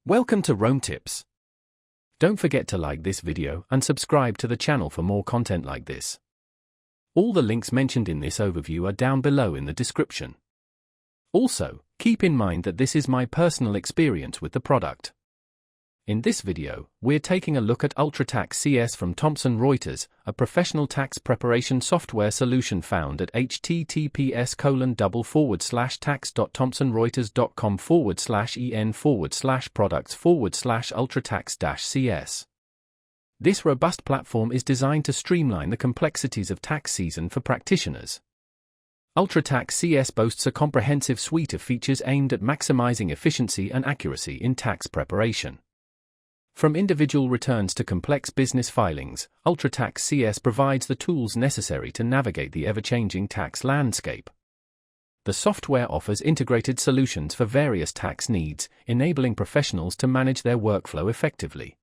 Welcome to Rome Tips. Don't forget to like this video and subscribe to the channel for more content like this. All the links mentioned in this overview are down below in the description. Also, keep in mind that this is my personal experience with the product. In this video, we're taking a look at UltraTax CS from Thomson Reuters, a professional tax preparation software solution found at https://tax.thomsonreuters.com/en/products/UltraTax-CS. This robust platform is designed to streamline the complexities of tax season for practitioners. UltraTax CS boasts a comprehensive suite of features aimed at maximizing efficiency and accuracy in tax preparation. From individual returns to complex business filings, UltraTax CS provides the tools necessary to navigate the ever-changing tax landscape. The software offers integrated solutions for various tax needs, enabling professionals to manage their workflow effectively.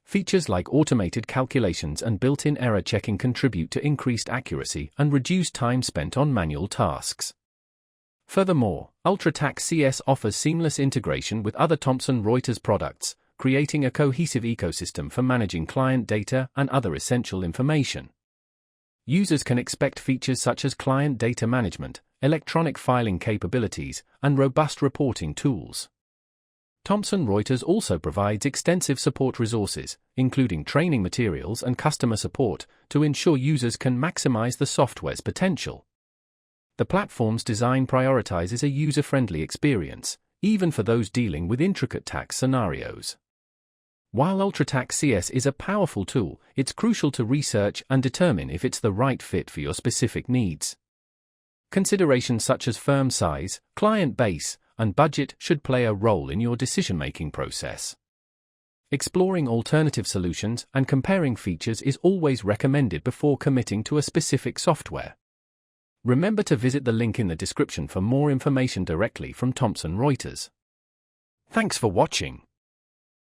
Features like automated calculations and built-in error checking contribute to increased accuracy and reduced time spent on manual tasks. Furthermore, UltraTax CS offers seamless integration with other Thomson Reuters products, creating a cohesive ecosystem for managing client data and other essential information. Users can expect features such as client data management, electronic filing capabilities, and robust reporting tools. Thomson Reuters also provides extensive support resources, including training materials and customer support, to ensure users can maximize the software's potential. The platform's design prioritizes a user-friendly experience, even for those dealing with intricate tax scenarios. While UltraTax CS is a powerful tool, it's crucial to research and determine if it's the right fit for your specific needs. Considerations such as firm size, client base, and budget should play a role in your decision-making process. Exploring alternative solutions and comparing features is always recommended before committing to a specific software. Remember to visit the link in the description for more information directly from Thomson Reuters. Thanks for watching.